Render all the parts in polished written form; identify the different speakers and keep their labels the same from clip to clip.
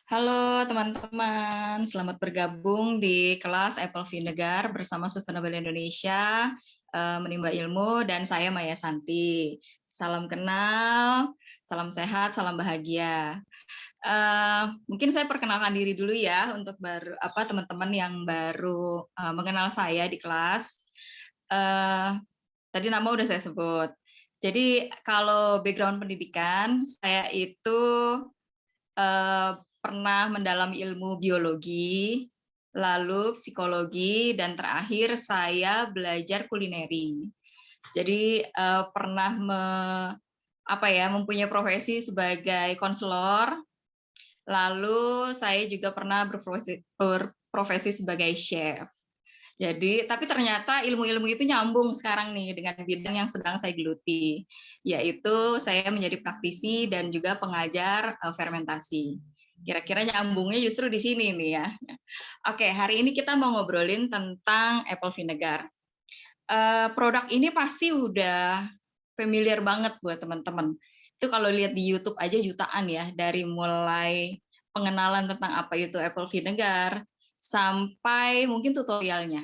Speaker 1: Halo teman-teman, selamat bergabung di kelas Apple Vinegar bersama Sustainable Indonesia, menimba ilmu, dan saya Maya Santi. Salam kenal, salam sehat, salam bahagia. Mungkin saya perkenalkan diri dulu ya untuk teman-teman yang baru mengenal saya di kelas. Tadi nama udah saya sebut. Jadi kalau background pendidikan, saya itu pernah mendalami ilmu biologi, lalu psikologi, dan terakhir saya belajar kulineri. Jadi pernah mempunyai profesi sebagai konselor, lalu saya juga pernah berprofesi sebagai chef. Jadi, tapi ternyata ilmu-ilmu itu nyambung sekarang nih dengan bidang yang sedang saya geluti, yaitu saya menjadi praktisi dan juga pengajar fermentasi. Kira-kira nyambungnya justru di sini nih ya. Oke, hari ini kita mau ngobrolin tentang apple vinegar. Produk ini pasti udah familiar banget buat teman-teman. Itu kalau lihat di YouTube aja jutaan ya, dari mulai pengenalan tentang apa itu apple vinegar, sampai mungkin tutorialnya.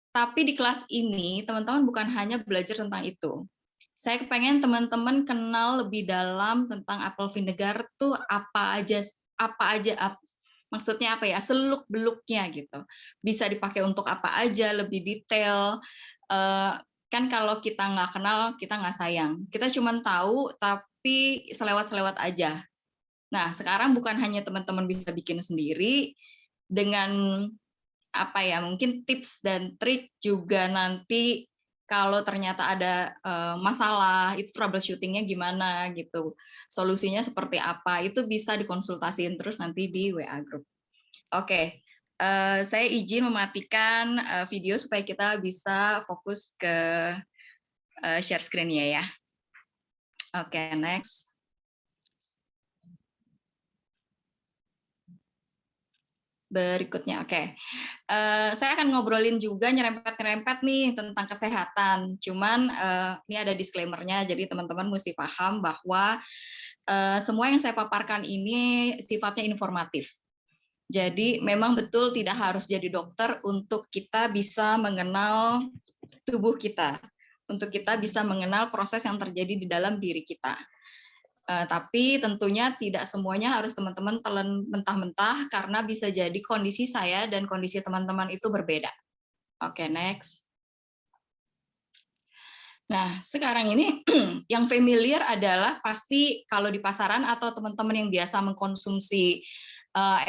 Speaker 1: Tapi di kelas ini, teman-teman bukan hanya belajar tentang itu. Saya kepengen teman-teman kenal lebih dalam tentang apple vinegar tuh maksudnya apa ya, seluk-beluknya gitu. Bisa dipakai untuk apa aja, lebih detail. Kan kalau kita nggak kenal, kita nggak sayang. Kita cuma tahu, tapi selewat-selewat aja. Nah, sekarang bukan hanya teman-teman bisa bikin sendiri, dengan mungkin tips dan trik juga nanti kalau ternyata ada masalah, itu troubleshooting-nya gimana gitu. Solusinya seperti apa, itu bisa dikonsultasiin terus nanti di WA Group. Oke, saya izin mematikan video supaya kita bisa fokus ke share screen-nya ya. Oke, next. Berikutnya, oke. Saya akan ngobrolin juga nyerempet-nyerempet nih tentang kesehatan. Cuman ini ada disclaimer-nya, jadi teman-teman mesti paham bahwa semua yang saya paparkan ini sifatnya informatif. Jadi memang betul tidak harus jadi dokter untuk kita bisa mengenal tubuh kita, untuk kita bisa mengenal proses yang terjadi di dalam diri kita. Tapi tentunya tidak semuanya harus teman-teman telan mentah-mentah karena bisa jadi kondisi saya dan kondisi teman-teman itu berbeda. Oke, next. Nah, sekarang ini yang familiar adalah pasti kalau di pasaran atau teman-teman yang biasa mengkonsumsi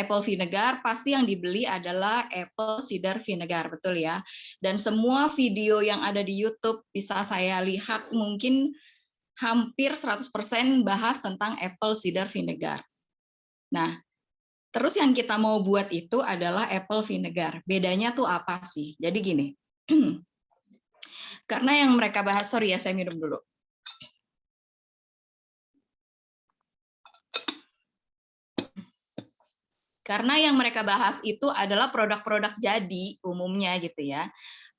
Speaker 1: apple vinegar, pasti yang dibeli adalah apple cider vinegar, betul ya. Dan semua video yang ada di YouTube bisa saya lihat mungkin hampir 100% bahas tentang apple cider vinegar. Nah, terus yang kita mau buat itu adalah apple vinegar. Bedanya tuh apa sih? Jadi gini, karena yang mereka bahas, sorry ya, saya minum dulu. Karena yang mereka bahas itu adalah produk-produk jadi umumnya gitu ya.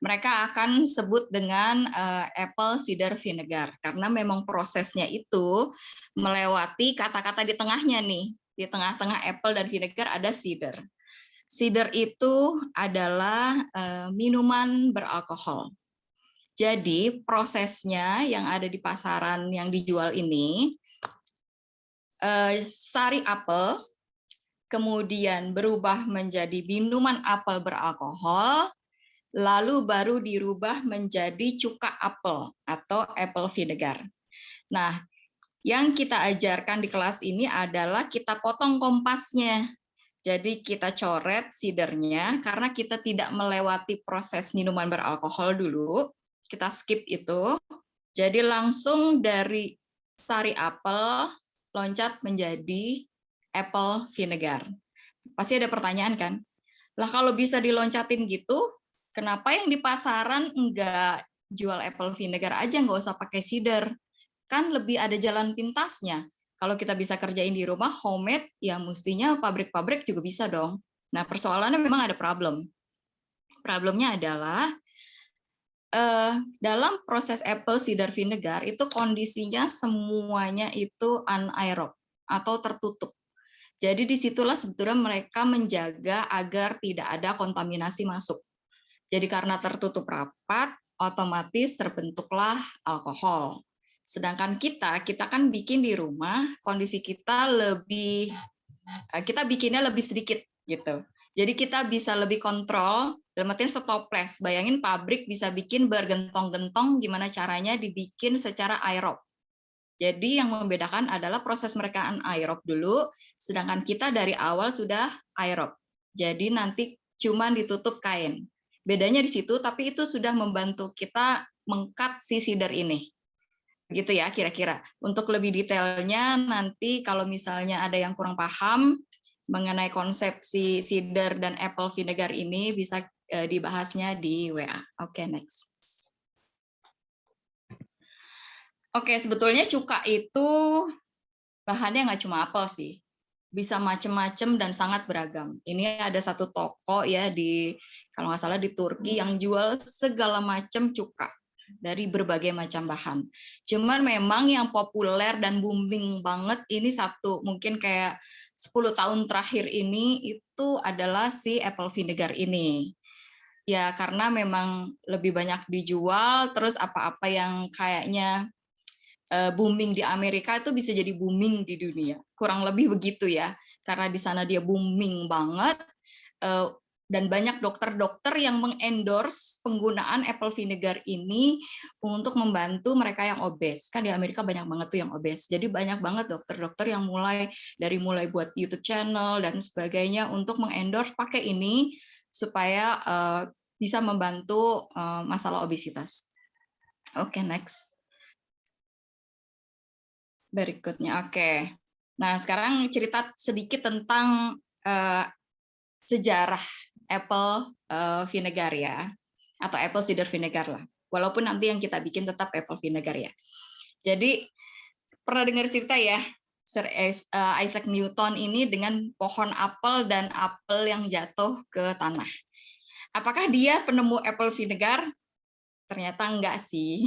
Speaker 1: Mereka akan sebut dengan apple cider vinegar karena memang prosesnya itu melewati kata-kata di tengahnya nih. Di tengah-tengah apple dan vinegar ada cider. Cider itu adalah minuman beralkohol. Jadi prosesnya yang ada di pasaran yang dijual ini, sari apel, kemudian berubah menjadi minuman apel beralkohol, lalu baru dirubah menjadi cuka apel atau apple vinegar. Nah, yang kita ajarkan di kelas ini adalah kita potong kompasnya. Jadi kita coret cidernya karena kita tidak melewati proses minuman beralkohol dulu. Kita skip itu. Jadi langsung dari sari apel loncat menjadi apple vinegar. Pasti ada pertanyaan kan? Lah kalau bisa diloncatin gitu, kenapa yang di pasaran enggak jual apple vinegar aja, nggak usah pakai cider? Kan lebih ada jalan pintasnya. Kalau kita bisa kerjain di rumah, homemade, ya mestinya pabrik-pabrik juga bisa dong. Nah, persoalannya memang ada problem. Problemnya adalah dalam proses apple cider vinegar itu kondisinya semuanya itu anaerob atau tertutup. Jadi disitulah sebetulnya mereka menjaga agar tidak ada kontaminasi masuk. Jadi karena tertutup rapat, otomatis terbentuklah alkohol. Sedangkan kita kan bikin di rumah, kondisi kita kita bikinnya lebih sedikit gitu. Jadi kita bisa lebih kontrol, dalam artian stoples. Bayangin pabrik bisa bikin bergentong-gentong, gimana caranya dibikin secara aerob. Jadi yang membedakan adalah proses mereka anaerob dulu, sedangkan kita dari awal sudah aerob. Jadi nanti cuma ditutup kain. Bedanya di situ, tapi itu sudah membantu kita mengkat si seeder ini. Gitu ya kira-kira. Untuk lebih detailnya nanti kalau misalnya ada yang kurang paham mengenai konsep si seeder dan apple vinegar ini bisa dibahasnya di WA. Oke, next. Oke, sebetulnya cuka itu bahannya nggak cuma apel sih, bisa macem-macem dan sangat beragam. Ini ada satu toko ya kalau nggak salah di Turki yang jual segala macam cuka dari berbagai macam bahan. Cuman memang yang populer dan booming banget ini satu, mungkin kayak 10 tahun terakhir ini itu adalah si apple vinegar ini. Ya karena memang lebih banyak dijual, terus apa-apa yang kayaknya booming di Amerika itu bisa jadi booming di dunia. Kurang lebih begitu ya. Karena di sana dia booming banget dan banyak dokter-dokter yang mengendorse penggunaan apple vinegar ini untuk membantu mereka yang obes. Kan di Amerika banyak banget tuh yang obes. Jadi banyak banget dokter-dokter yang mulai buat YouTube channel dan sebagainya untuk mengendorse pakai ini supaya bisa membantu masalah obesitas. Oke, next. Berikutnya, oke. Nah, sekarang cerita sedikit tentang sejarah apple vinegar ya, atau apple cider vinegar lah. Walaupun nanti yang kita bikin tetap apple vinegar ya. Jadi pernah dengar cerita ya, Sir Isaac Newton ini dengan pohon apel dan apel yang jatuh ke tanah. Apakah dia penemu apple vinegar? Ternyata enggak sih.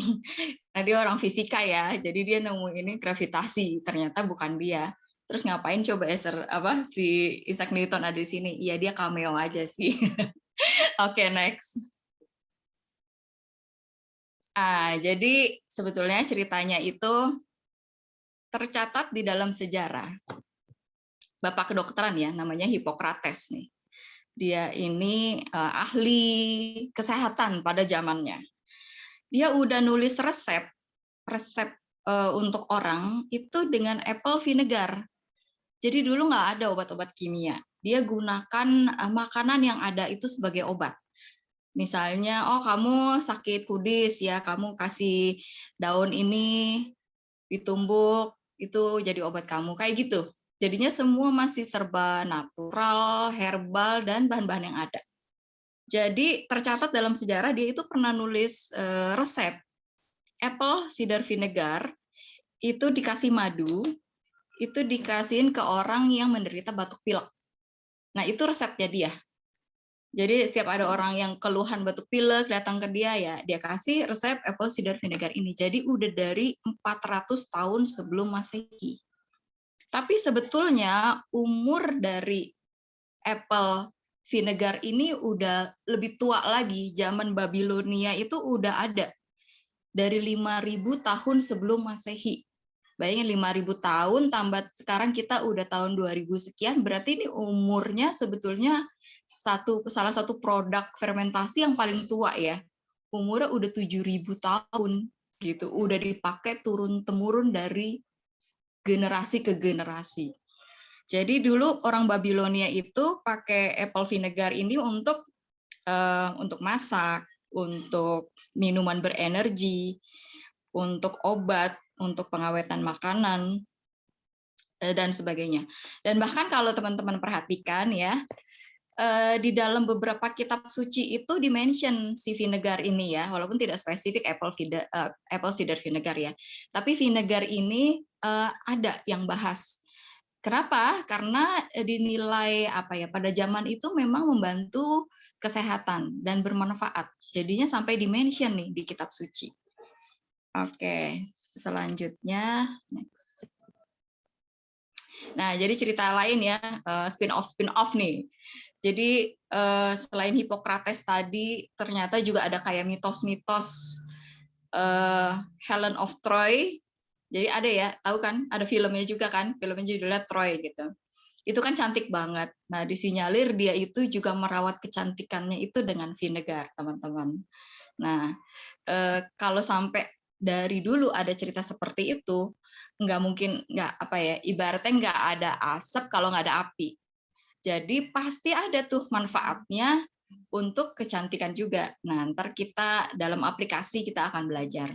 Speaker 1: Nah, dia orang fisika ya, jadi dia nemu ini gravitasi. Ternyata bukan dia. Terus ngapain coba si Isaac Newton ada di sini? Iya, dia cameo aja sih. Oke, next. Jadi sebetulnya ceritanya itu tercatat di dalam sejarah. Bapak kedokteran ya, namanya Hippocrates nih. Dia ini ahli kesehatan pada zamannya. Dia udah nulis resep untuk orang itu dengan apple vinegar. Jadi dulu nggak ada obat-obat kimia. Dia gunakan makanan yang ada itu sebagai obat. Misalnya, oh kamu sakit kudis ya, kamu kasih daun ini ditumbuk, itu jadi obat kamu. Kayak gitu. Jadinya semua masih serba natural, herbal, dan bahan-bahan yang ada. Jadi tercatat dalam sejarah dia itu pernah nulis resep apple cider vinegar itu dikasih madu, itu dikasihin ke orang yang menderita batuk pilek. Nah, itu resepnya dia. Jadi setiap ada orang yang keluhan batuk pilek datang ke dia ya, dia kasih resep apple cider vinegar ini. Jadi udah dari 400 tahun sebelum Masehi. Tapi sebetulnya umur dari apple vinegar ini udah lebih tua lagi. Zaman Babilonia itu udah ada. Dari 5.000 tahun sebelum Masehi. Bayangin 5.000 tahun tambah sekarang kita udah tahun 2000 sekian, berarti ini umurnya sebetulnya salah satu produk fermentasi yang paling tua ya. Umurnya udah 7.000 tahun gitu. Udah dipakai turun-temurun dari generasi ke generasi. Jadi dulu orang Babilonia itu pakai apple vinegar ini untuk masak, untuk minuman berenergi, untuk obat, untuk pengawetan makanan, dan sebagainya. Dan bahkan kalau teman-teman perhatikan ya, di dalam beberapa kitab suci itu dimention si vinegar ini ya, walaupun tidak spesifik apple cider vinegar ya. Tapi vinegar ini ada yang bahas. Kenapa? Karena dinilai pada zaman itu memang membantu kesehatan dan bermanfaat. Jadinya sampai dimention nih di kitab suci. Oke, selanjutnya next. Nah, jadi cerita lain ya, spin-off nih. Jadi selain Hippocrates tadi, ternyata juga ada kayak mitos-mitos Helen of Troy. Jadi ada ya, tahu kan? Ada filmnya juga kan? Filmnya judulnya Troy gitu. Itu kan cantik banget. Nah, disinyalir dia itu juga merawat kecantikannya itu dengan vinegar, teman-teman. Nah, kalau sampai dari dulu ada cerita seperti itu, nggak mungkin, nggak apa ya, ibaratnya nggak ada asap kalau nggak ada api. Jadi pasti ada tuh manfaatnya untuk kecantikan juga. Nah, ntar kita dalam aplikasi kita akan belajar.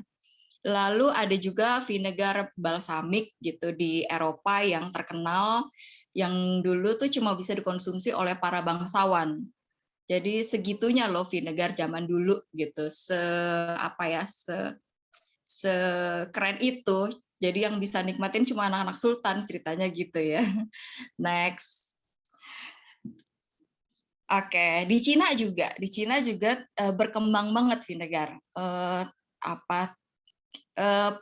Speaker 1: Lalu ada juga vinegar balsamik gitu di Eropa yang terkenal, yang dulu tuh cuma bisa dikonsumsi oleh para bangsawan. Jadi segitunya loh vinegar zaman dulu gitu, sekeren itu. Jadi yang bisa nikmatin cuma anak-anak sultan, ceritanya gitu ya. Next. Oke, di Cina juga berkembang banget vinegar.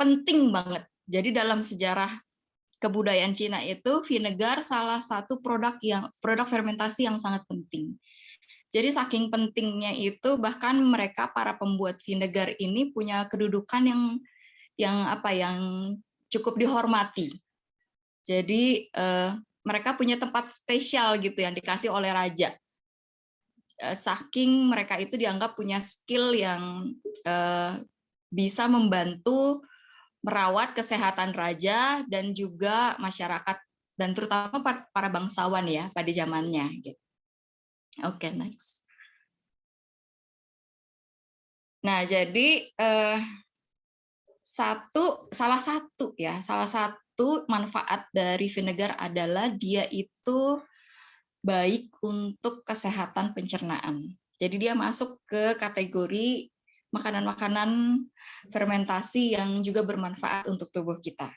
Speaker 1: Penting banget. Jadi dalam sejarah kebudayaan Cina itu vinegar salah satu produk fermentasi yang sangat penting. Jadi saking pentingnya itu bahkan mereka para pembuat vinegar ini punya kedudukan yang cukup dihormati. Jadi mereka punya tempat spesial gitu yang dikasih oleh raja. Saking mereka itu dianggap punya skill yang bisa membantu merawat kesehatan raja dan juga masyarakat dan terutama para bangsawan ya pada zamannya. Gitu. Oke, next. Nah, jadi salah satu manfaat dari vinegar adalah dia itu baik untuk kesehatan pencernaan. Jadi dia masuk ke kategori makanan-makanan fermentasi yang juga bermanfaat untuk tubuh kita.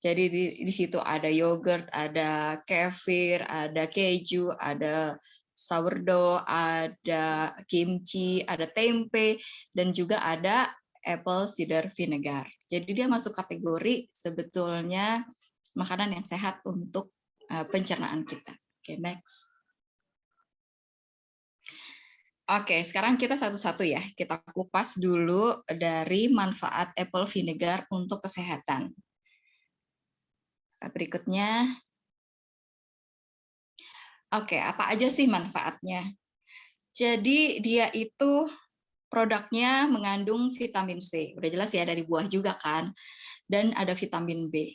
Speaker 1: Jadi di situ ada yogurt, ada kefir, ada keju, ada sourdough, ada kimchi, ada tempe, dan juga ada apple cider vinegar. Jadi dia masuk kategori sebetulnya makanan yang sehat untuk pencernaan kita. Oke, next. Oke, sekarang kita satu-satu ya. Kita kupas dulu dari manfaat apple vinegar untuk kesehatan. Berikutnya. Oke, apa aja sih manfaatnya? Jadi dia itu produknya mengandung vitamin C. Udah jelas ya, dari buah juga kan. Dan ada vitamin B.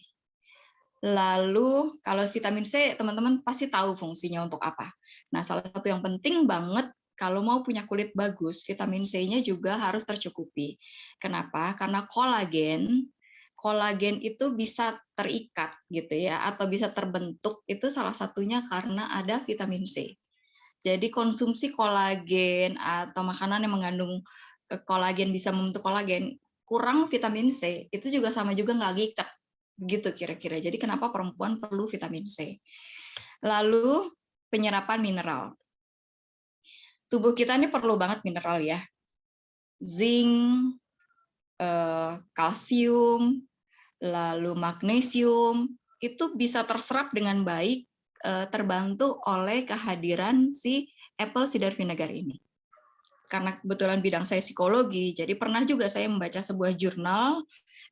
Speaker 1: Lalu kalau vitamin C, teman-teman pasti tahu fungsinya untuk apa. Nah, salah satu yang penting banget kalau mau punya kulit bagus, vitamin C-nya juga harus tercukupi. Kenapa? Karena kolagen itu bisa terikat gitu ya, atau bisa terbentuk itu salah satunya karena ada vitamin C. Jadi konsumsi kolagen atau makanan yang mengandung kolagen bisa membentuk kolagen, kurang vitamin C itu juga sama juga nggak gikat gitu kira-kira. Jadi kenapa perempuan perlu vitamin C? Lalu penyerapan mineral. Tubuh kita ini perlu banget mineral ya. Zinc, kalsium, lalu magnesium, itu bisa terserap dengan baik terbantu oleh kehadiran si apple cider vinegar ini. Karena kebetulan bidang saya psikologi, jadi pernah juga saya membaca sebuah jurnal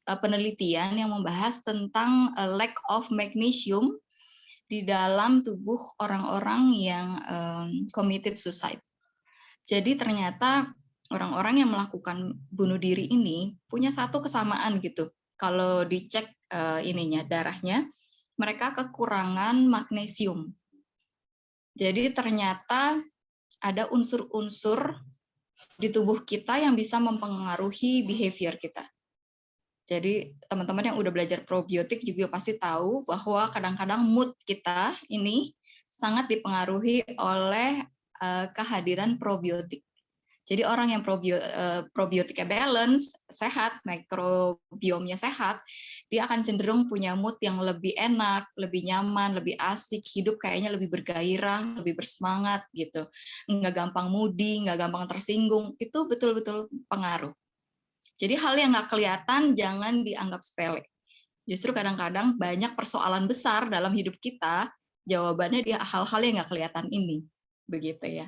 Speaker 1: penelitian yang membahas tentang lack of magnesium di dalam tubuh orang-orang yang committed suicide. Jadi ternyata orang-orang yang melakukan bunuh diri ini punya satu kesamaan gitu. Kalau dicek darahnya, mereka kekurangan magnesium. Jadi ternyata ada unsur-unsur di tubuh kita yang bisa mempengaruhi behavior kita. Jadi teman-teman yang udah belajar probiotik juga pasti tahu bahwa kadang-kadang mood kita ini sangat dipengaruhi oleh kehadiran probiotik. Jadi orang yang probiotiknya balance, sehat, mikrobiomnya sehat, dia akan cenderung punya mood yang lebih enak, lebih nyaman, lebih asik, hidup kayaknya lebih bergairah, lebih bersemangat gitu. Nggak gampang moody, nggak gampang tersinggung, itu betul-betul pengaruh. Jadi hal yang nggak kelihatan jangan dianggap sepele. Justru kadang-kadang banyak persoalan besar dalam hidup kita, jawabannya di hal-hal yang nggak kelihatan ini. Begitu ya.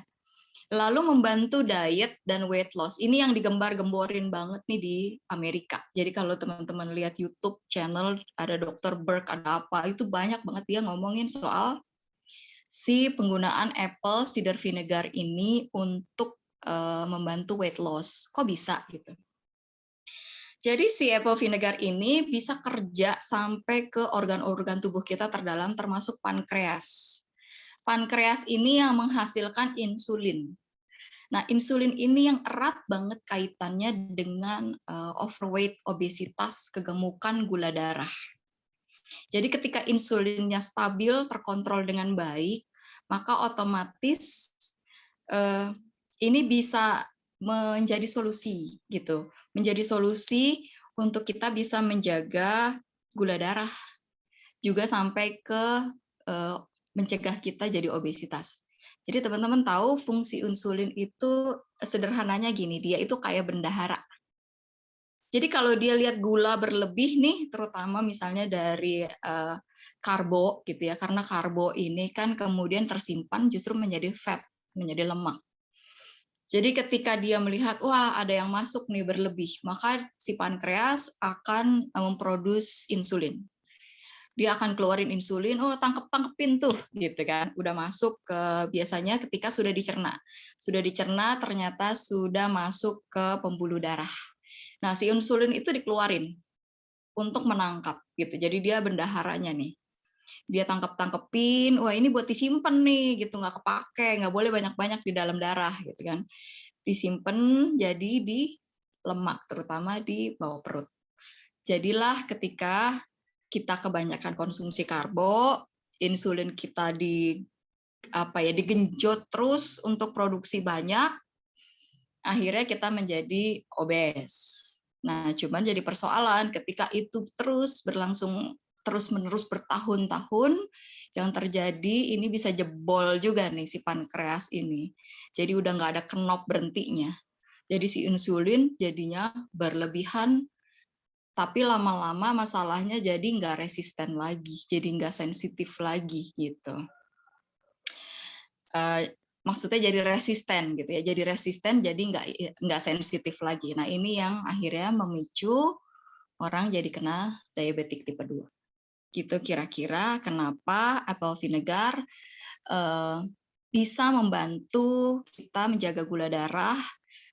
Speaker 1: Lalu membantu diet dan weight loss. Ini yang digembar-gemborin banget nih di Amerika. Jadi kalau teman-teman lihat YouTube channel, ada Dr. Berg, ada apa, itu banyak banget dia ngomongin soal si penggunaan apple cider vinegar ini untuk membantu weight loss. Kok bisa gitu? Jadi si apple vinegar ini bisa kerja sampai ke organ-organ tubuh kita terdalam termasuk pankreas. Pankreas ini yang menghasilkan insulin. Nah, insulin ini yang erat banget kaitannya dengan overweight, obesitas, kegemukan, gula darah. Jadi ketika insulinnya stabil, terkontrol dengan baik, maka otomatis ini bisa menjadi solusi gitu. Menjadi solusi untuk kita bisa menjaga gula darah, juga sampai ke mencegah kita jadi obesitas. Jadi teman-teman tahu fungsi insulin itu sederhananya gini, dia itu kayak bendahara. Jadi kalau dia lihat gula berlebih nih, terutama misalnya dari karbo gitu ya, karena karbo ini kan kemudian tersimpan justru menjadi fat, menjadi lemak. Jadi ketika dia melihat, wah ada yang masuk nih berlebih, maka si pankreas akan memproduksi insulin. Dia akan keluarin insulin, oh tangkepin tuh, gitu kan. Udah masuk ke biasanya ketika sudah dicerna. Sudah dicerna ternyata sudah masuk ke pembuluh darah. Nah, si insulin itu dikeluarin untuk menangkap gitu. Jadi dia bendaharanya nih. Dia tangkepin, wah ini buat disimpan nih gitu, nggak kepake, nggak boleh banyak-banyak di dalam darah gitu kan. Disimpan jadi di lemak, terutama di bawah perut. Jadilah ketika kita kebanyakan konsumsi karbo, insulin kita digenjot terus untuk produksi banyak, akhirnya kita menjadi obes. Nah, cuman jadi persoalan ketika itu terus berlangsung terus-menerus bertahun-tahun, yang terjadi ini bisa jebol juga nih si pankreas ini. Jadi udah nggak ada knop berhentinya. Jadi si insulin jadinya berlebihan, tapi lama-lama masalahnya jadi nggak resisten lagi, jadi nggak sensitif lagi gitu. Maksudnya jadi resisten gitu ya, jadi resisten jadi nggak sensitif lagi. Nah ini yang akhirnya memicu orang jadi kena diabetik tipe 2. Gitu kira-kira kenapa apple vinegar bisa membantu kita menjaga gula darah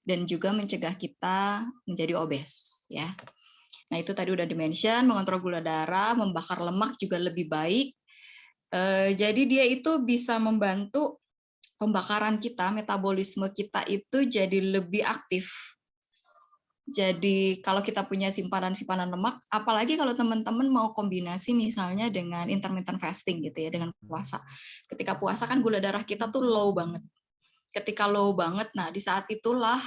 Speaker 1: dan juga mencegah kita menjadi obes ya. Nah itu tadi udah dimention, mengontrol gula darah, membakar lemak juga lebih baik. Jadi dia itu bisa membantu pembakaran kita, metabolisme kita itu jadi lebih aktif. Jadi kalau kita punya simpanan-simpanan lemak, apalagi kalau teman-teman mau kombinasi misalnya dengan intermittent fasting gitu ya, dengan puasa. Ketika puasa kan gula darah kita tuh low banget. Ketika low banget, nah di saat itulah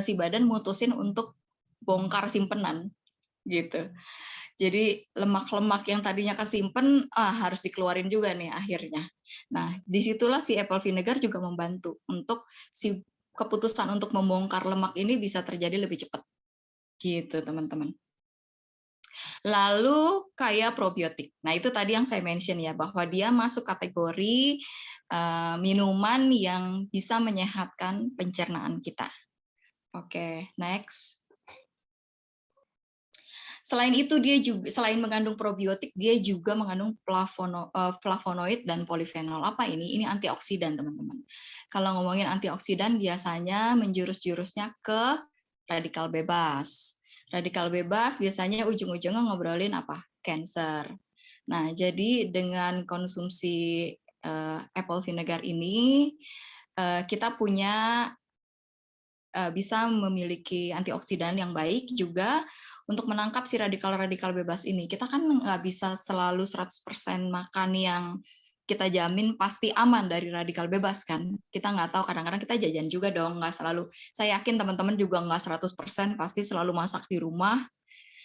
Speaker 1: si badan mutusin untuk bongkar simpenan gitu. Jadi lemak-lemak yang tadinya kesimpan harus dikeluarin juga nih akhirnya. Nah, disitulah si apple vinegar juga membantu untuk si keputusan untuk membongkar lemak ini bisa terjadi lebih cepat. Gitu, teman-teman. Lalu kayak probiotik. Nah, itu tadi yang saya mention ya, bahwa dia masuk kategori minuman yang bisa menyehatkan pencernaan kita. Oke, next. Selain itu dia juga selain mengandung probiotik, dia juga mengandung flavonoid dan polifenol. Apa ini? Ini antioksidan, teman-teman. Kalau ngomongin antioksidan biasanya menjurus-jurusnya ke radikal bebas. Radikal bebas biasanya ujung-ujungnya ngobrolin apa? Cancer. Nah, jadi dengan konsumsi apple vinegar ini kita punya bisa memiliki antioksidan yang baik juga untuk menangkap si radikal-radikal bebas ini. Kita kan nggak bisa selalu 100% makan yang kita jamin pasti aman dari radikal bebas kan. Kita nggak tahu, kadang-kadang kita jajan juga dong, nggak selalu. Saya yakin teman-teman juga nggak 100% pasti selalu masak di rumah,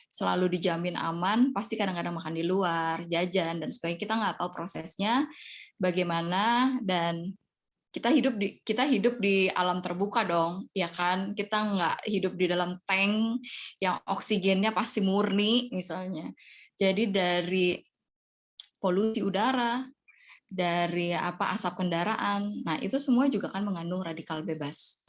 Speaker 1: selalu dijamin aman, pasti kadang-kadang makan di luar, jajan, dan sebagainya. Kita nggak tahu prosesnya bagaimana, dan kita hidup di alam terbuka dong, ya kan? Kita nggak hidup di dalam tank yang oksigennya pasti murni misalnya. Jadi dari polusi udara, dari asap kendaraan, nah itu semua juga kan mengandung radikal bebas.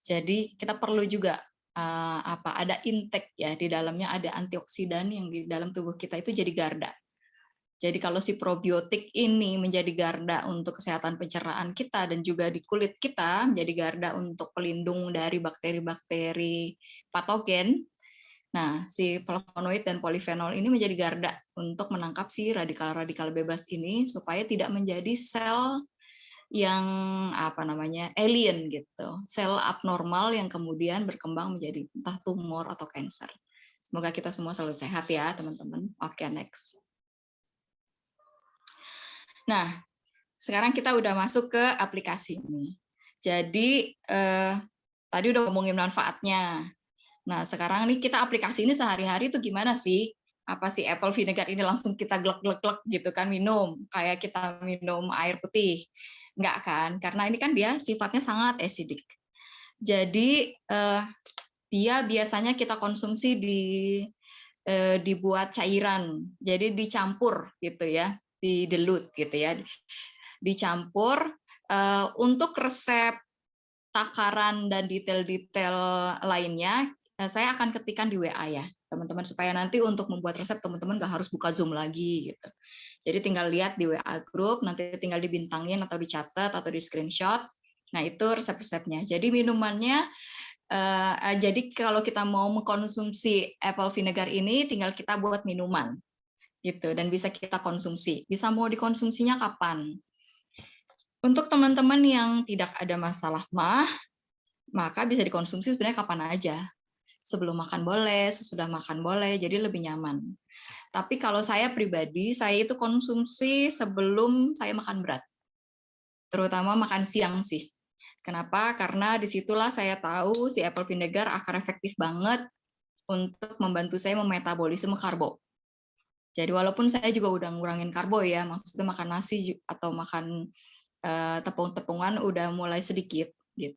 Speaker 1: Jadi kita perlu juga ada intake ya, di dalamnya ada antioksidan yang di dalam tubuh kita itu jadi garda. Jadi kalau si probiotik ini menjadi garda untuk kesehatan pencernaan kita dan juga di kulit kita menjadi garda untuk pelindung dari bakteri-bakteri patogen. Nah, si flavonoid dan polifenol ini menjadi garda untuk menangkap si radikal-radikal bebas ini supaya tidak menjadi sel yang alien gitu, sel abnormal yang kemudian berkembang menjadi entah tumor atau kanker. Semoga kita semua selalu sehat ya, teman-teman. Oke, next. Nah, sekarang kita udah masuk ke aplikasi ini. Jadi tadi udah ngomongin manfaatnya. Nah, sekarang nih kita aplikasi ini sehari-hari tuh gimana sih? Apa sih apple vinegar ini langsung kita glek-glek gitu kan minum, kayak kita minum air putih? Enggak kan? Karena ini kan dia sifatnya sangat acidic. Jadi dia biasanya kita konsumsi dibuat cairan. Jadi dicampur gitu ya, didelut gitu ya. Dicampur untuk resep takaran dan detail-detail lainnya saya akan ketikkan di WA ya teman-teman, supaya nanti untuk membuat resep teman-teman nggak harus buka Zoom lagi gitu. Jadi tinggal lihat di WA group, nanti tinggal dibintangin atau dicatat atau di screenshot. Nah itu resep-resepnya. Jadi minumannya, jadi kalau kita mau mengkonsumsi apple vinegar ini tinggal kita buat minuman gitu dan bisa kita konsumsi. Bisa mau dikonsumsinya kapan? Untuk teman-teman yang tidak ada masalah maka bisa dikonsumsi sebenarnya kapan aja. Sebelum makan boleh, sesudah makan boleh, jadi lebih nyaman. Tapi kalau saya pribadi, saya itu konsumsi sebelum saya makan berat. Terutama makan siang sih. Kenapa? Karena disitulah saya tahu si apple vinegar akan efektif banget untuk membantu saya memetabolisme karbo. Jadi walaupun saya juga udah ngurangin karbo ya, maksudnya makan nasi atau makan tepung-tepungan udah mulai sedikit gitu.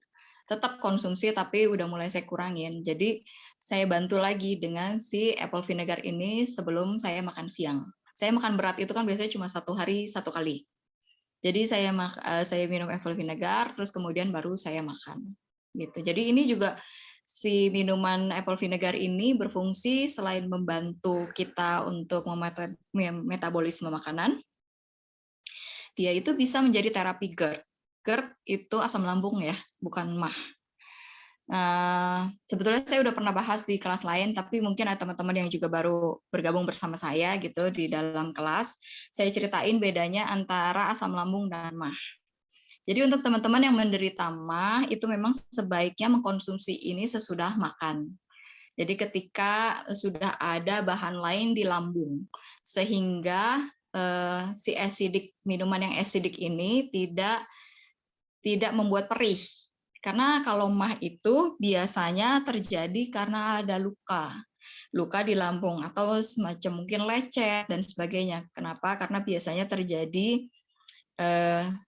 Speaker 1: Tetap konsumsi tapi udah mulai saya kurangin. Jadi saya bantu lagi dengan si apple vinegar ini sebelum saya makan siang. Saya makan berat itu kan biasanya cuma 1 hari 1 kali. Jadi saya minum apple vinegar terus kemudian baru saya makan. Gitu. Jadi ini juga si minuman apple vinegar ini berfungsi selain membantu kita untuk metabolisme makanan, dia itu bisa menjadi terapi GERD. GERD itu asam lambung ya, bukan MAH. Sebetulnya saya udah pernah bahas di kelas lain, tapi mungkin ada teman-teman yang juga baru bergabung bersama saya gitu di dalam kelas. Saya ceritain bedanya antara asam lambung dan MAH. Jadi untuk teman-teman yang menderita MAH itu memang sebaiknya mengkonsumsi ini sesudah makan. Jadi ketika sudah ada bahan lain di lambung, sehingga si minuman yang acidic ini tidak membuat perih. Karena kalau MAH itu biasanya terjadi karena ada luka di lambung atau semacam mungkin lecet dan sebagainya. Kenapa? Karena biasanya terjadi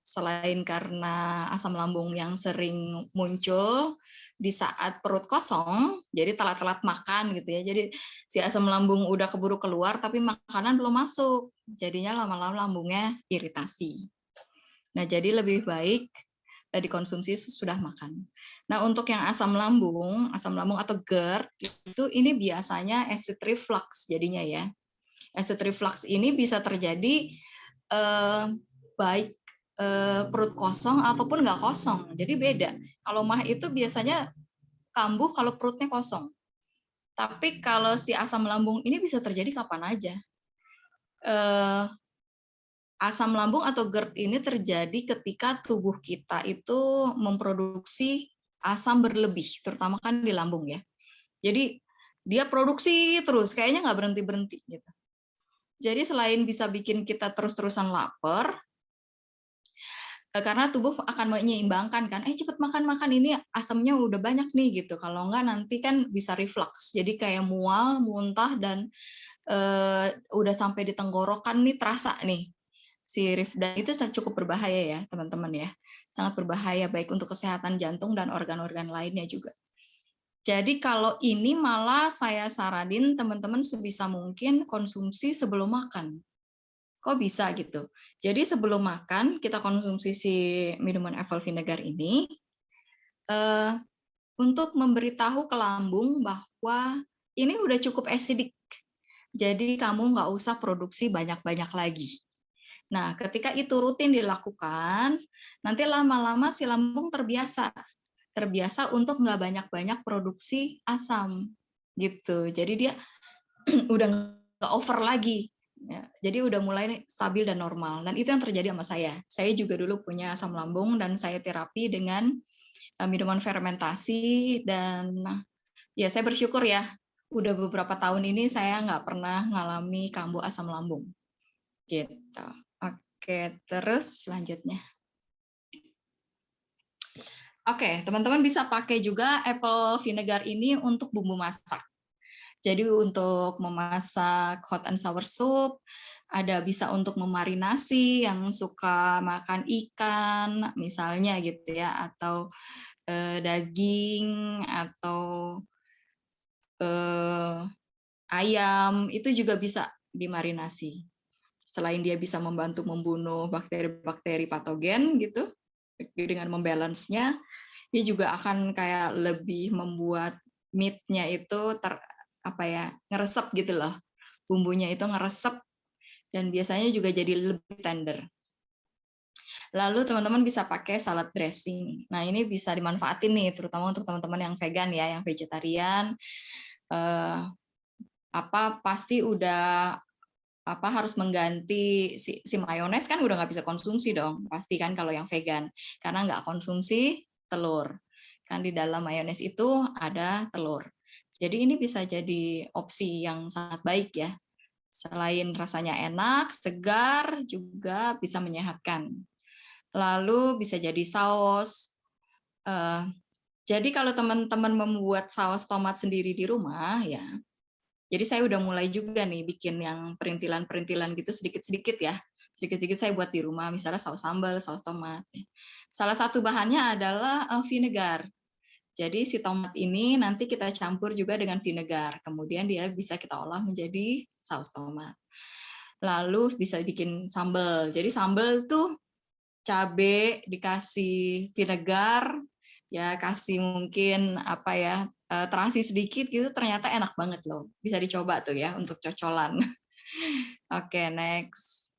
Speaker 1: selain karena asam lambung yang sering muncul di saat perut kosong, jadi telat-telat makan gitu ya. Jadi si asam lambung udah keburu keluar tapi makanan belum masuk. Jadinya lama-lama lambungnya iritasi. Nah, jadi lebih baik dikonsumsi sesudah makan. Nah, untuk yang asam lambung atau GERD itu ini biasanya acid reflux jadinya ya. Acid reflux ini bisa terjadi baik perut kosong ataupun nggak kosong. Jadi beda. Kalau MAH itu biasanya kambuh kalau perutnya kosong. Tapi kalau si asam lambung ini bisa terjadi kapan aja. Asam lambung atau GERD ini terjadi ketika tubuh kita itu memproduksi asam berlebih, terutama kan di lambung ya. Jadi dia produksi terus, kayaknya nggak berhenti-berhenti gitu. Jadi selain bisa bikin kita terus-terusan lapar, karena tubuh akan menyeimbangkan kan, cepet makan ini asamnya udah banyak nih gitu. Kalau enggak nanti kan bisa reflux, jadi kayak mual, muntah dan udah sampai di tenggorokan nih terasa nih si dan itu cukup berbahaya ya teman-teman ya, sangat berbahaya baik untuk kesehatan jantung dan organ-organ lainnya juga. Jadi kalau ini malah saya saranin teman-teman sebisa mungkin konsumsi sebelum makan. Kok bisa gitu? Jadi sebelum makan kita konsumsi si minuman apple vinegar ini untuk memberitahu ke lambung bahwa ini udah cukup acidic. Jadi kamu nggak usah produksi banyak-banyak lagi. Nah, ketika itu rutin dilakukan, nanti lama-lama si lambung terbiasa untuk nggak banyak-banyak produksi asam gitu. Jadi dia udah nggak over lagi. Ya, jadi udah mulai stabil dan normal. Dan itu yang terjadi sama saya. Saya juga dulu punya asam lambung dan saya terapi dengan minuman fermentasi dan ya saya bersyukur ya. Udah beberapa tahun ini saya nggak pernah ngalami kambuh asam lambung. Gitu. Oke, terus selanjutnya. Oke, teman-teman bisa pakai juga apple vinegar ini untuk bumbu masak. Jadi untuk memasak hot and sour soup, ada bisa untuk memarinasi yang suka makan ikan, misalnya gitu ya, atau daging, atau ayam, itu juga bisa dimarinasi. Selain dia bisa membantu membunuh bakteri-bakteri patogen gitu, dengan membalance-nya, dia juga akan kayak lebih membuat meat-nya itu ngeresep gitu loh. Bumbunya itu ngeresep dan biasanya juga jadi lebih tender. Lalu teman-teman bisa pakai salad dressing. Nah, ini bisa dimanfaatin nih terutama untuk teman-teman yang vegan ya, yang vegetarian. Pasti udah harus mengganti si mayones kan udah nggak bisa konsumsi dong pasti kan kalau yang vegan karena nggak konsumsi telur kan di dalam mayones itu ada telur jadi ini bisa jadi opsi yang sangat baik ya selain rasanya enak segar juga bisa menyehatkan lalu bisa jadi saus jadi kalau teman-teman membuat saus tomat sendiri di rumah ya. Jadi saya udah mulai juga nih bikin yang perintilan-perintilan gitu sedikit-sedikit ya. Sedikit-sedikit saya buat di rumah, misalnya saus sambal, saus tomat. Salah satu bahannya adalah vinegar. Jadi si tomat ini nanti kita campur juga dengan vinegar. Kemudian dia bisa kita olah menjadi saus tomat. Lalu bisa bikin sambal. Jadi sambal tuh cabai dikasih vinegar, ya kasih mungkin terasi sedikit gitu ternyata enak banget loh. Bisa dicoba tuh ya untuk cocolan. Oke, next.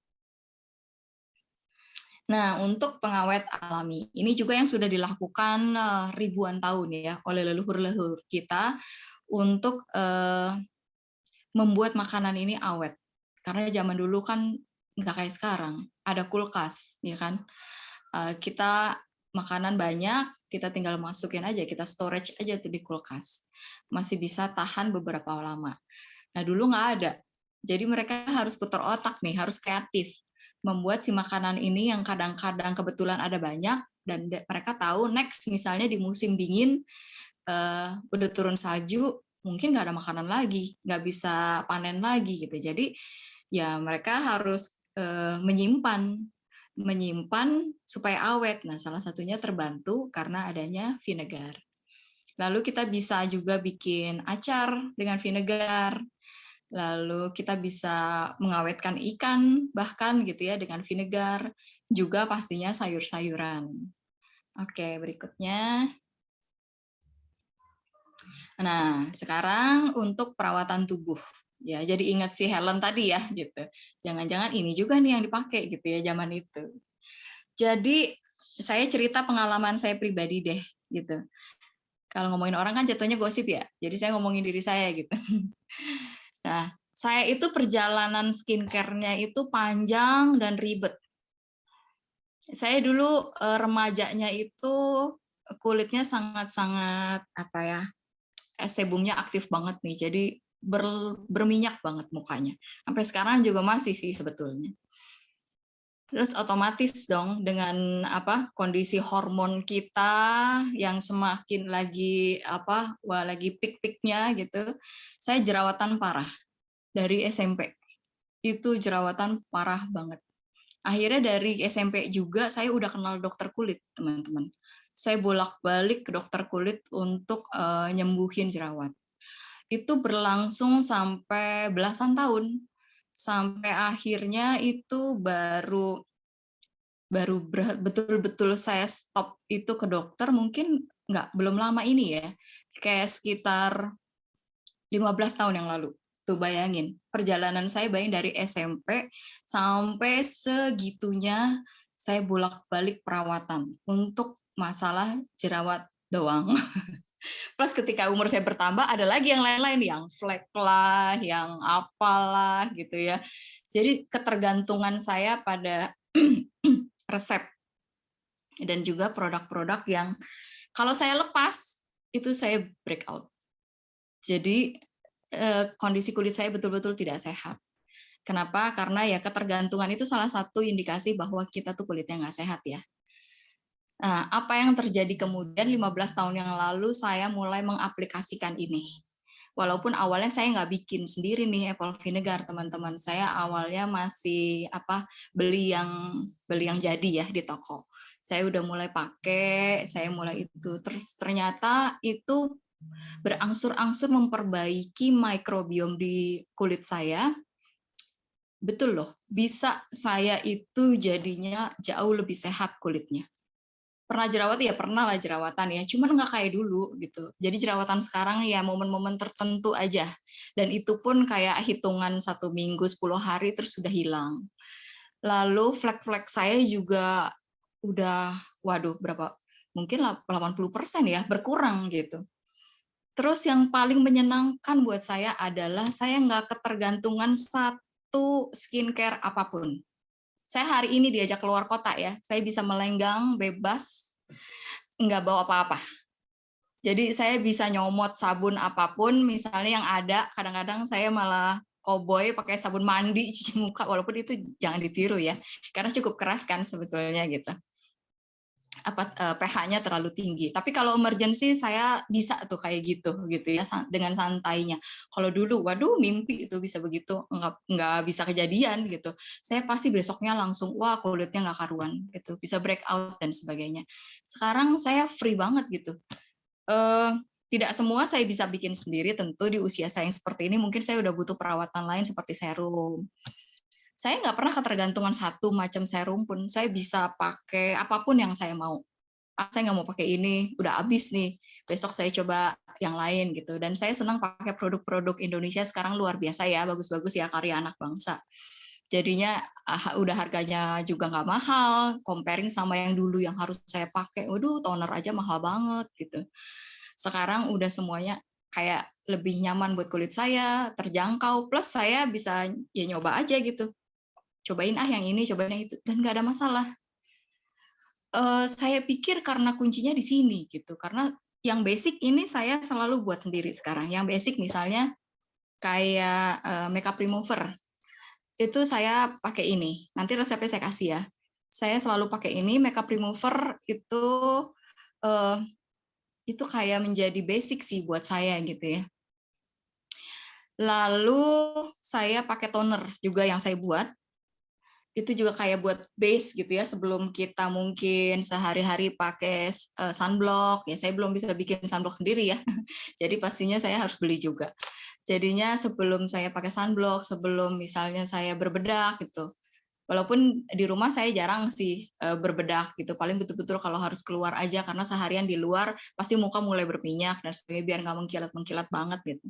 Speaker 1: Nah, untuk pengawet alami, ini juga yang sudah dilakukan ribuan tahun ya oleh leluhur-leluhur kita untuk membuat makanan ini awet. Karena zaman dulu kan nggak kayak sekarang, ada kulkas, ya kan? Kita makanan banyak, kita tinggal masukin aja, kita storage aja tuh di kulkas. Masih bisa tahan beberapa lama. Nah, dulu nggak ada. Jadi mereka harus putar otak nih, harus kreatif. Membuat si makanan ini yang kadang-kadang kebetulan ada banyak, dan mereka tahu next misalnya di musim dingin, udah turun salju, mungkin nggak ada makanan lagi, nggak bisa panen lagi gitu. Jadi ya mereka harus menyimpan supaya awet. Nah, salah satunya terbantu karena adanya vinegar. Lalu kita bisa juga bikin acar dengan vinegar. Lalu kita bisa mengawetkan ikan bahkan gitu ya dengan vinegar. Juga pastinya sayur-sayuran. Oke, berikutnya. Nah, sekarang untuk perawatan tubuh. Ya, jadi ingat si Helen tadi ya gitu. Jangan-jangan ini juga nih yang dipakai gitu ya zaman itu. Jadi saya cerita pengalaman saya pribadi deh gitu. Kalau ngomongin orang kan jatuhnya gosip ya. Jadi saya ngomongin diri saya gitu. Nah, saya itu perjalanan skincare-nya itu panjang dan ribet. Saya dulu remajanya itu kulitnya sangat-sangat sebumnya aktif banget nih. Jadi berminyak banget mukanya. Sampai sekarang juga masih sih sebetulnya. Terus otomatis dong dengan kondisi hormon kita yang semakin lagi lagi pik-piknya gitu. Saya jerawatan parah dari SMP. Itu jerawatan parah banget. Akhirnya dari SMP juga saya udah kenal dokter kulit, teman-teman. Saya bolak-balik ke dokter kulit untuk nyembuhin jerawat. Itu berlangsung sampai belasan tahun. Sampai akhirnya itu baru betul-betul saya stop itu ke dokter mungkin belum lama ini ya. Kayak sekitar 15 tahun yang lalu. Tuh bayangin, perjalanan saya dari SMP sampai segitunya saya bolak-balik perawatan untuk masalah jerawat doang. Plus ketika umur saya bertambah ada lagi yang lain-lain, yang flek lah, yang apalah gitu ya. Jadi ketergantungan saya pada resep dan juga produk-produk yang kalau saya lepas itu saya breakout. Jadi kondisi kulit saya betul-betul tidak sehat. Kenapa? Karena ya ketergantungan itu salah satu indikasi bahwa kita tuh kulitnya nggak sehat ya. Nah, apa yang terjadi kemudian 15 tahun yang lalu saya mulai mengaplikasikan ini. Walaupun awalnya saya nggak bikin sendiri nih apple vinegar, teman-teman. Saya awalnya masih beli yang jadi ya di toko. Saya udah mulai pakai, saya mulai itu. Terus ternyata itu berangsur-angsur memperbaiki mikrobiom di kulit saya. Betul loh, bisa saya itu jadinya jauh lebih sehat kulitnya. Pernah jerawat ya pernah lah jerawatan ya, cuman nggak kayak dulu gitu. Jadi jerawatan sekarang ya momen-momen tertentu aja. Dan itu pun kayak hitungan 1 minggu, 10 hari terus sudah hilang. Lalu flek-flek saya juga udah, waduh berapa, mungkin 80% ya, berkurang gitu. Terus yang paling menyenangkan buat saya adalah saya nggak ketergantungan satu skincare apapun. Saya hari ini diajak keluar kota ya, saya bisa melenggang bebas, nggak bawa apa-apa. Jadi saya bisa nyomot sabun apapun, misalnya yang ada, kadang-kadang saya malah koboi pakai sabun mandi, cuci muka, walaupun itu jangan ditiru ya, karena cukup keras kan sebetulnya gitu. pH-nya terlalu tinggi. Tapi kalau emergency saya bisa tuh kayak gitu ya dengan santainya. Kalau dulu, waduh mimpi itu bisa begitu, nggak bisa kejadian gitu. Saya pasti besoknya langsung wah kulitnya nggak karuan gitu, bisa breakout dan sebagainya. Sekarang saya free banget gitu. Tidak semua saya bisa bikin sendiri tentu di usia saya yang seperti ini mungkin saya udah butuh perawatan lain seperti serum. Saya nggak pernah ketergantungan satu macam serum pun. Saya bisa pakai apapun yang saya mau. Saya nggak mau pakai ini, udah habis nih. Besok saya coba yang lain gitu. Dan saya senang pakai produk-produk Indonesia sekarang luar biasa ya, bagus-bagus ya karya anak bangsa. Jadinya udah harganya juga nggak mahal, comparing sama yang dulu yang harus saya pakai. Waduh, toner aja mahal banget gitu. Sekarang udah semuanya kayak lebih nyaman buat kulit saya, terjangkau, plus saya bisa ya nyoba aja gitu. Cobain yang ini, cobain yang itu, dan nggak ada masalah. Saya pikir karena kuncinya di sini gitu, karena yang basic ini saya selalu buat sendiri sekarang. Yang basic misalnya kayak makeup remover, itu saya pakai ini. Nanti resepnya saya kasih ya. Saya selalu pakai ini makeup remover itu kayak menjadi basic sih buat saya gitu ya. Lalu saya pakai toner juga yang saya buat. Itu juga kayak buat base gitu ya, sebelum kita mungkin sehari-hari pakai sunblock, ya saya belum bisa bikin sunblock sendiri ya, jadi pastinya saya harus beli juga. Jadinya sebelum saya pakai sunblock, sebelum misalnya saya berbedak gitu, walaupun di rumah saya jarang sih berbedak gitu, paling betul-betul kalau harus keluar aja, karena seharian di luar pasti muka mulai berminyak dan sebagainya, biar nggak mengkilat-mengkilat banget gitu.